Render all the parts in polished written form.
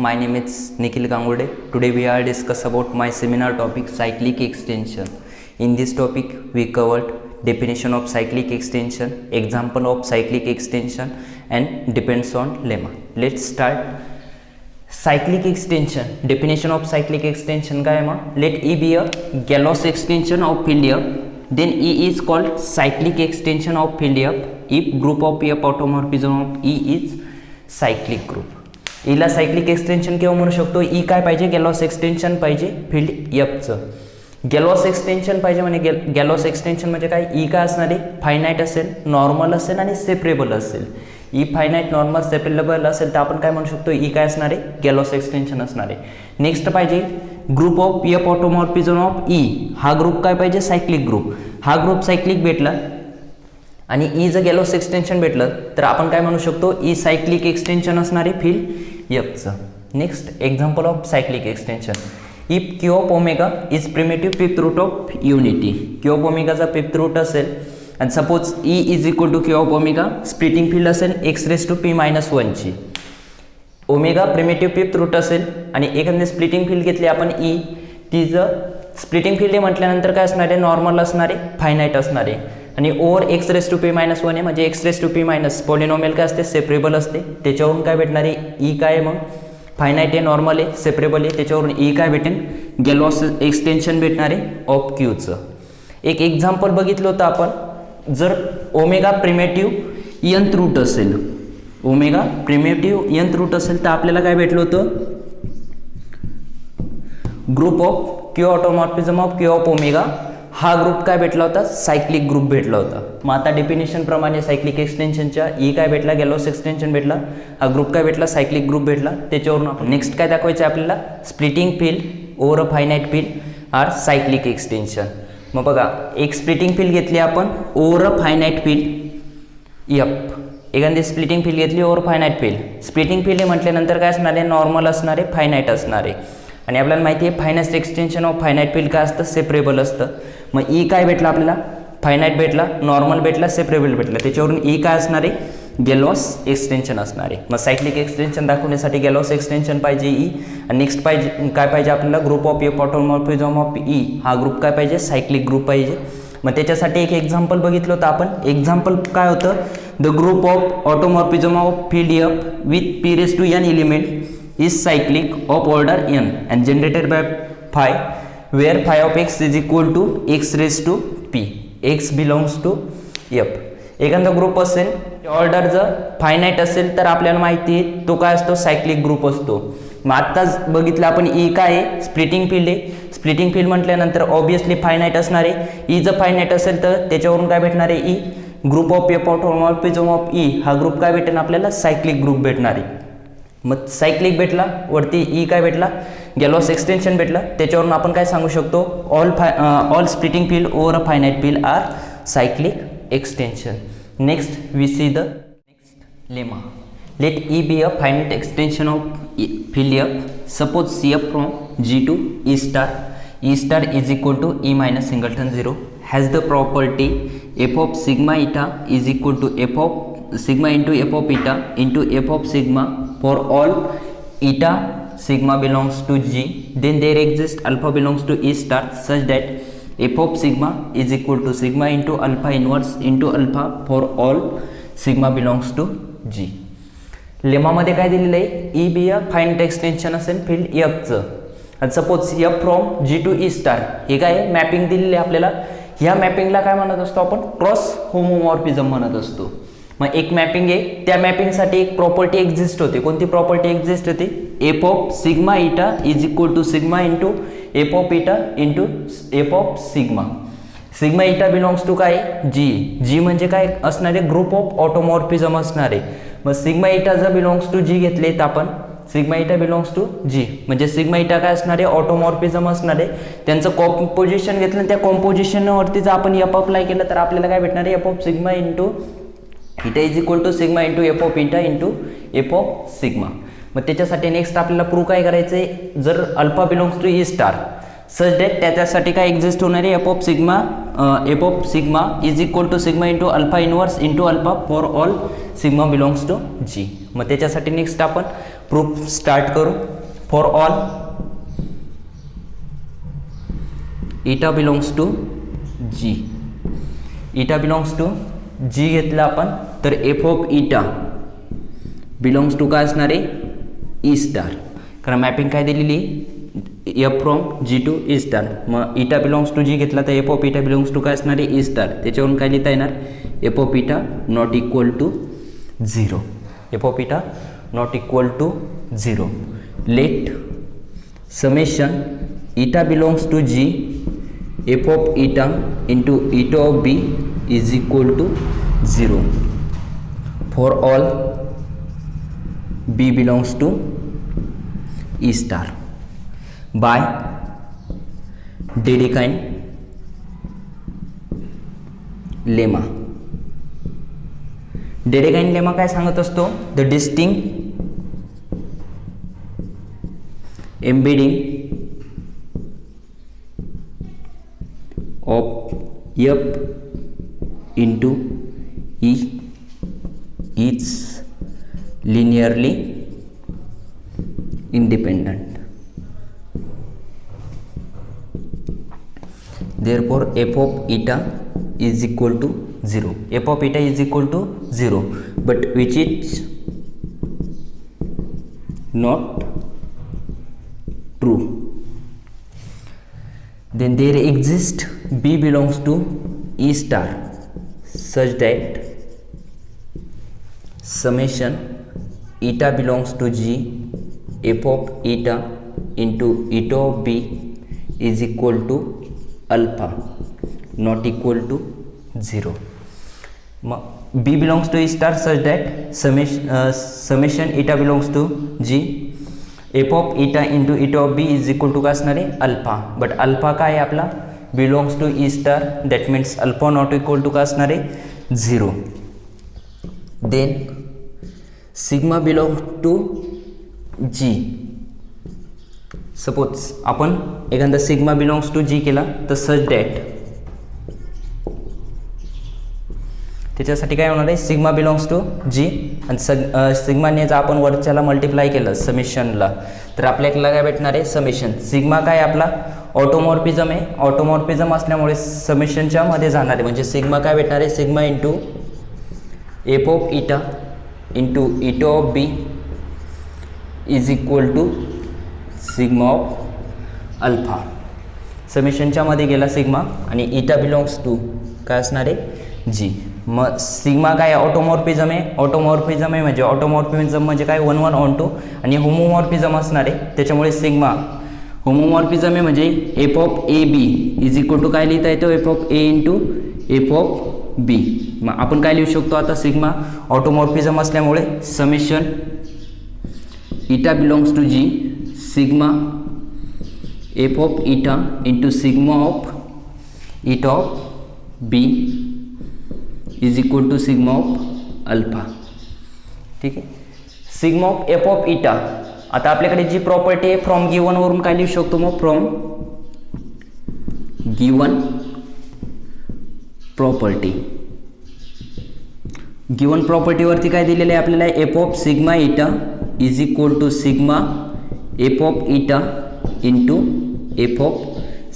my name is Nikhil Gangurde. Today we are discuss about my seminar topic cyclic extension. In this topic we covered definition of cyclic extension, example of cyclic extension and depends on lemma. Let's start. Cyclic extension, definition of cyclic extension काय मग let E be a Galois extension of field F, then E is called cyclic extension of field F if group of F automorphism of E is cyclic group. ईला cyclic extension केव्हा म्हणू शकतो? E काय पाहिजे? गॅलॉस extension पाहिजे field एफचं. गॅलॉस extension पाहिजे म्हणजे गॅलॉस extension म्हणजे काय? ई काय असणार आहे? फायनाईट असेल, नॉर्मल असेल आणि सेपरेबल असेल. ई फायनाईट, नॉर्मल, सेपरेबल असेल तर आपण काय म्हणू शकतो? ई काय असणार आहे? गॅलॉस एक्सटेन्शन असणार आहे. नेक्स्ट पाहिजे group of f automorphism of e. हा ग्रुप काय पाहिजे? Cyclic group. हा ग्रुप सायक्लिक भेटला आणि ई जर गॅलॉस एक्सटेन्शन भेटलं तर आपण काय म्हणू शकतो? ई सायक्लिक एक्सटेन्शन असणार आहे फील्ड एफचं. Next example of cyclic extension. If q of omega is primitive fifth root of unity. Q of ओमेगाचा फिफ्थ रूट असेल आणि suppose e is equal to q of omega, splitting field असेल x raise to P minus वनची. Omega primitive fifth root असेल आणि एखादी splitting field घेतली आपण ई, तिचं स्प्लिटिंग फील्ड म्हटल्यानंतर काय असणार आहे? नॉर्मल असणार आहे, फायनाईट असणार आहे आणि over X raise to P minus one आहे म्हणजे X raise to P minus polynomial काय असते? सेपरेबल असते. त्याच्यावरून काय भेटणार आहे? ई काय आहे? मग फायनाईट आहे, नॉर्मल आहे, सेपरेबल आहे, त्याच्यावरून ई काय भेटेल? गॅलॉस एक्सटेन्शन भेटणार आहे ऑफ क्यूचं. एक एक्झाम्पल बघितलं होतं आपण. जर ओमेगा प्रिमेटिव्ह यंथ रूट असेल, ओमेगा प्रिमेटिव्ह यंथ रूट असेल तर आपल्याला काय भेटलं होतं? Group of q automorphism of q of omega. हा ग्रुप काय भेटला होता? सायक्लिक ग्रुप भेटला होता. मग आता डेफिनेशन प्रमाणे सायक्लिक एक्सटेन्शनच्या ई काय भेटला? गॅलॉस एक्सटेन्शन भेटला. हा ग्रुप काय भेटला? सायक्लिक ग्रुप भेटला. त्याच्यावरून आपण नेक्स्ट काय दाखवायचं आहे आपल्याला? Splitting field over a finite field are cyclic extension. मग बघा, एक स्प्लिटिंग फील्ड घेतली आपण over a finite field F. एखादी स्प्लिटिंग फील्ड घेतली over finite field. Splitting field म्हटल्यानंतर काय असणार आहे? नॉर्मल असणार आहे, फायनाईट असणार आहे. आणि आपल्याला माहिती आहे finite extension of finite field काय असतं? सेपरेबल असतं. मग ई काय भेटला आपल्याला? फायनाईट भेटला, नॉर्मल भेटला, सेपरेबल भेटला. त्याच्यावरून ई काय असणार आहे? गॅलॉस एक्सटेन्शन असणार आहे. मग सायक्लिक एक्सटेन्शन दाखवण्यासाठी गॅलॉस एक्सटेन्शन पाहिजे ई. आणि नेक्स्ट पाहिजे काय पाहिजे आपल्याला? Group of f automorphism of e. हा ग्रुप काय पाहिजे? सायक्लिक ग्रुप पाहिजे. मग त्याच्यासाठी एक एक्झाम्पल बघितलं होतं आपण. एक्झाम्पल काय होतं? The group of automorphism of field f with p raise to n element is cyclic of order n and generated by phi where phi of x is equal to x raised to p. x belongs to f. एखादा group असेल, order जर finite असेल तर आपल्याला माहिती आहे तो काय असतो? सायक्लिक ग्रुप असतो. मग आत्ताच बघितलं आपण ई काय आहे? स्प्लिटिंग फील्ड आहे. स्प्लिटिंग फील्ड म्हटल्यानंतर ऑब्विसली फायनाईट असणार आहे. ई जर फायनाईट असेल तर त्याच्यावरून काय भेटणार आहे? E. Group of f automorphism of e. हा ग्रुप काय भेटेल आपल्याला? सायक्लिक ग्रुप भेटणार आहे. मग सायक्लिक भेटला, वरती ई काय भेटला? गॅलॉस एक्सटेन्शन भेटला. त्याच्यावरून आपण काय सांगू शकतो? All splitting field over a finite field are cyclic extension. Next we see the next lemma. Let e be a finite extension of field f. Suppose c f from G to E star. E star is equal to e minus singleton zero has the property f of sigma eta is equal to f of sigma into f of eta into f of sigma for all eta sigma belongs to G. Then there exists alpha belongs to E star such that f of sigma is equal to sigma into alpha inverse into alpha for all sigma belongs to G. लेमामध्ये काय दिलेलं आहे? E be a finite extension असेल field एफचं. आणि suppose F from G to E star हे काय mapping दिलेली आहे आपल्याला. ह्या मॅपिंगला काय म्हणत असतो आपण? क्रॉस होमोमॉर्फिझम म्हणत असतो. मग एक मॅपिंग आहे, त्या मॅपिंगसाठी एक प्रॉपर्टी एक्झिस्ट होते. कोणती प्रॉपर्टी एक्झिस्ट होते? F of sigma eta is equal to sigma into F of eta into F of sigma. Sigma eta belongs to काय? जी. जी म्हणजे काय असणार आहे? ग्रुप ऑफ ऑटोमॉर्फिझम असणार आहे. मग सिग्मा इटा जर बिलॉंग्स टू जी घेतले तर आपण सिग्मा इटा बिलॉंग्स टू जी म्हणजे सिग्मा इटा काय असणार आहे? ऑटोमॉर्फिझम असणार आहे. त्यांचं कॉम्पोजिशन घेतलं, त्या कॉम्पोजिशनवरती जर आपण एफ अप्लाय केलं तर आपल्याला काय भेटणार आहे? F of sigma into eta is equal to sigma into F of eta into F of sigma. मग त्याच्यासाठी नेक्स्ट आपल्याला प्रूव्ह काय करायचं आहे? जर alpha belongs to E star such that त्याच्यासाठी काय एक्झिस्ट होणार आहे? F of sigma is equal to sigma into alpha inverse into alpha for all sigma belongs to g. मग त्याच्यासाठी नेक्स्ट आपण प्रूफ स्टार्ट करू. फॉर ऑल इटा belongs to G. Eta belongs to g घेतला आपण तर f of eta belongs to काय असणार आहे ई स्टार. कारण मॅपिंग काय दिलेली f from G to E star. मग इटा बिलोंग्स टू जी घेतला तर f of eta belongs to काय असणार आहे ई स्टार. त्याच्यावरून काय लिहिता येणार f of eta not equal to 0. F of eta not equal to 0. Let summation eta belongs to G F of eta into eta of B is equal to 0 for all b belongs to E star by Dedekind lemma. Dedekind lemma काय सांगत असतो the distinct embedding of f into e is linearly independent. Therefore f of eta is equal to 0. F of eta is equal to 0, but which is not true. Then there exists B belongs to E star such that summation eta belongs to G f of eta into eta of B is equal to alpha not equal to 0. B belongs to E star such that summation eta belongs to G f of eta into eta of B is equal to काय असणार आहे alpha. But alpha काय आहे आपला belongs to E star. That means alpha not equal to काय असणार आहे 0. Then sigma belong to G. Suppose आपण एखादा सिग्मा बिलोंग्स टू जी केला तर सच डॅट त्याच्यासाठी काय होणार आहे सिग्मा बिलोंग्स टू जी आणि सिग्माने जर आपण वरच्याला मल्टिप्लाय केलं समेशनला तर आपल्याला काय भेटणार आहे समेशन. सिग्मा काय आपला ऑटोमॉर्फिझम आहे. ऑटोमॉर्फिझम असल्यामुळे समेशनच्या मध्ये जाणार आहे म्हणजे सिग्मा काय भेटणार आहे sigma into F of eta into eta of B is equal to sigma of alpha. समेशनच्या मध्ये गेला सिग्मा आणि इटा बिलोंग्स टू काय असणार आहे जी. मग सिग्मा काय ऑटोमॉर्फिझम आहे. ऑटोमॉर्फिझम आहे म्हणजे ऑटोमॉर्फिझम म्हणजे काय 1 1 ऑन 2 आणि होमोमॉर्फिझम असणार आहे त्याच्यामुळे सिग्मा होमोमॉर्फिझम आहे म्हणजे f of a b is equal to काय लिहिता येतो f of a into F of b. मग आपण काय लिहू शकतो आता सिग्मा ऑटोमॉर्फिझम असल्यामुळे summation eta belongs to G sigma F of eta into sigma of eta of B is equal to sigma of alpha. ठीक आहे. Sigma of F of eta आता आपल्याकडे जी प्रॉपर्टी आहे फ्रॉम गिवन वरून काय लिहू शकतो मग फ्रॉम गिवन प्रॉपर्टी. गिवन प्रॉपर्टीवरती काय दिलेलं आहे आपल्याला F of sigma eta is equal to sigma F of eta into F of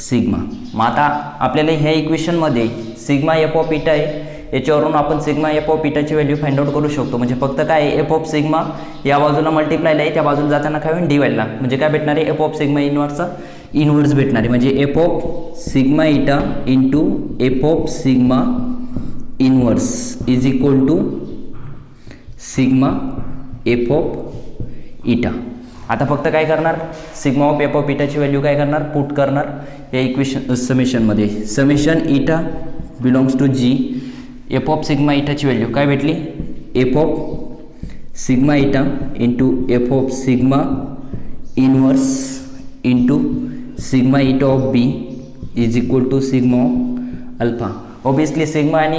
sigma. मग आता आपल्याला ह्या इक्वेशनमध्ये सिग्मा एफ ऑफ इटा आहे याच्यावरून आपण सिग्मा एफ ऑफ इटाची व्हॅल्यू फाइंड आउट करू शकतो. म्हणजे फक्त काय एफ ऑफ सिग्मा या बाजूला मल्टिप्लायला आहे त्या बाजूला जाताना काय होईल डिवाइडला म्हणजे काय भेटणार आहे एफ ऑफ सिग्मा इनवर्सचा इनवर्स भेटणार आहे म्हणजे f of sigma eta into F of sigma inverse is equal to sigma F of eta. आता फक्त काय करणार सिग्मा ऑफ एफ ऑफ इटाची व्हॅल्यू काय करणार पुट करणार या इक्वेशन समेशनमध्ये. Summation eta belongs to G F of sigma इटाची व्हॅल्यू काय भेटली f of sigma eta into F of sigma inverse into sigma eta of B is equal to sigma of alpha. Obviously sigma आणि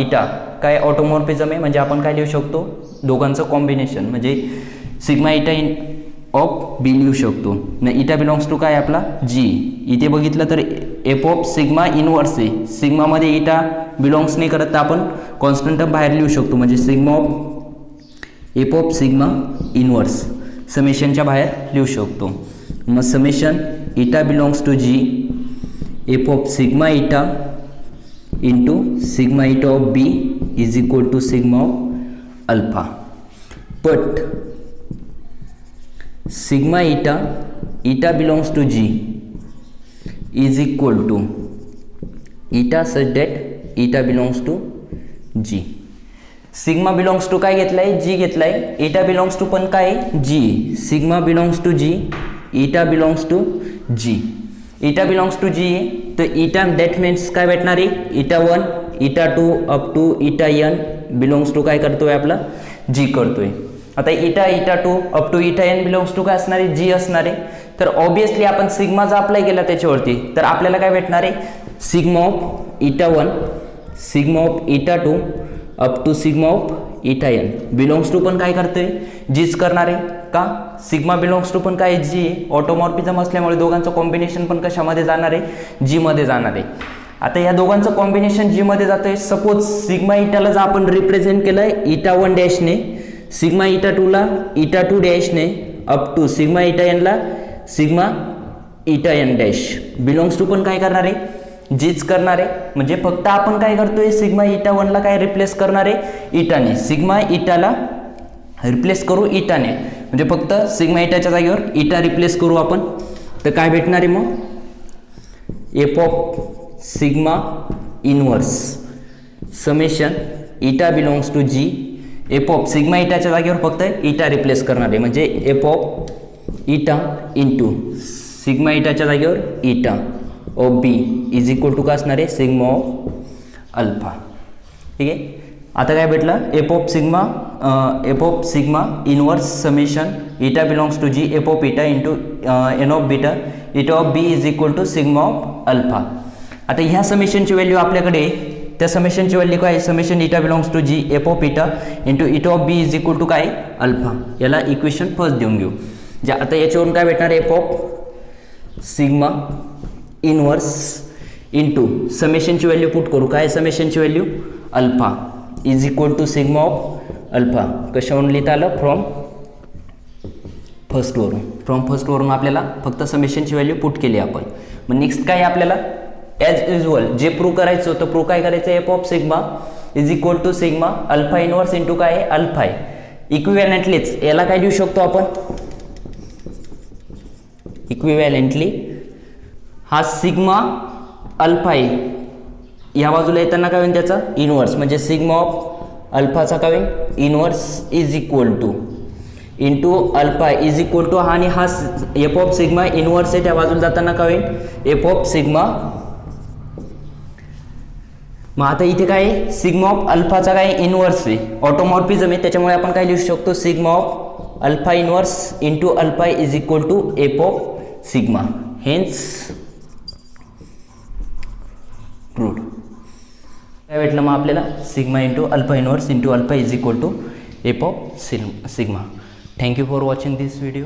eta काय ऑटोमॉर्फिझम आहे म्हणजे आपण काय लिहू शकतो दोघांचं कॉम्बिनेशन म्हणजे सिग्मा इटा इन ऑफ बी लिहू शकतो. न इटा बिलोंग्स टू काय आपला जी. इथे बघितलं तर एफ ऑफ सिग्मा इनवर्स आहे सिग्मामध्ये इटा बिलोंग्स नाही करत तर आपण कॉन्स्टंट टर्म बाहेर लिहू शकतो म्हणजे sigma of F of sigma inverse समेशनच्या बाहेर लिहू शकतो. मग summation eta belongs to G F of sigma eta into sigma eta of B is equal to sigma of alpha. But sigma eta belongs to G is equal to eta such that eta belongs to G. Sigma belongs to काय घेतलाय, G घेतलाय. Eta belongs to पण काय, G. Sigma belongs to G, eta belongs to G. Eta belongs to जी तर इटा that means काय भेटणार आहे, इटा 1 इटा 2 अप टू इटा n बिलॉंग्स टू काय करतोय आपला, जी करतोय. आता इटा 2 अप टू इटा n बिलॉंग्स टू काय असणार आहे, जी असणार आहे. तर ऑब्विसली आपण सिग्मा जर अप्लाय केला त्याच्यावरती तर आपल्याला काय भेटणार आहे, सिग्मा ऑफ इटा 1 सिग्मा ऑफ इटा 2 अप टू सिग्मा ऑफ इटा n बिलॉंग्स टू पण काय करतोय, जीच करणार आहे. का, सिग्मा बिलॉंग्स टू पण काय, जी. ऑटोमॉर्फिझम असल्यामुळे दोघांचं कॉम्बिनेशन पण कशामध्ये जाणार आहे, जी मध्ये जाणार आहे. आता या दोघांचं कॉम्बिनेशन जी मध्ये जातंय. सपोज सिग्मा इटाला जर आपण रिप्रेझेंट केलंय इटा 1 डॅशने, सिग्मा इटा 2ला इटा 2 डॅशने अप टू सिग्मा इटा n ला सिग्मा इटा n डॅश. बिलॉंग्स टू पण काय करणार आहे, जीच करणार आहे. म्हणजे फक्त आपण काय करतोय, सिग्मा इटा 1 ला काय रिप्लेस करणार आहे, इटाने. सिग्मा इटाला रिप्लेस करू इटाने, म्हणजे फक्त सिग्मा इटाच्या जागेवर इटा रिप्लेस करू आपण. तर काय भेटणार आहे मग, f of sigma inverse summation eta belongs to G F of sigma इटाच्या जागेवर फक्त इटा रिप्लेस करणार आहे. म्हणजे f of eta into sigma इटाच्या जागेवर eta of B is equal to काय असणार आहे, सिग्मा ऑफ अल्फा. ठीक आहे. आता काय भेटलं, f of sigma inverse summation eta belongs to G F of eta into n of beta eta of B is equal to sigma of alpha. आता ह्या समेशनची व्हॅल्यू आपल्याकडे, त्या समेशनची व्हॅल्यू काय, summation eta belongs to G F of eta into eta of B is equal to काय, alpha. याला equation first देऊन घेऊ. जे आता याच्यावरून काय भेटणार, f of sigma inverse into समेशनची value put करू. काय समेशनची व्हॅल्यू, alpha is equal to sigma of alpha. कशावरून लिहिता आलं, फ्रॉम फर्स्टवरून आपल्याला फक्त समेशनची व्हॅल्यू पुट केली आपण. मग नेक्स्ट काय आपल्याला, ॲज युजल जे प्रूव्ह करायचं होतं, प्रूव्ह काय करायचं, f of sigma is equal to sigma alpha inverse into काय आहे, अल्फा आहे. इक्विव्हॅलेंटलीच याला काय लिहू शकतो आपण, इक्विव्हॅलेंटली हा सिग्मा अल्फा आहे, या बाजूला येताना काय होईल त्याचा इनवर्स, म्हणजे सिग्मा ऑफ अल्फाचा काय होईल inverse is equal to into alpha is equal to हा, आणि हा एफ ऑफ सिग्मा इनवर्स आहे, त्या बाजूला जाताना काय होईल एफ ऑफ सिग्मा. मग आता इथे काय आहे, सिग्मा ऑफ अल्फाचा काय इनवर्स आहे, ऑटोमॉर्फिझम आहे, त्याच्यामुळे आपण काय लिहू शकतो, sigma of alpha inverse into alpha is equal to f of sigma. Hence proved. काय भेटलं मग आपल्याला, sigma into alpha inverse into alpha is equal to f of sigma. Thank you for watching this video.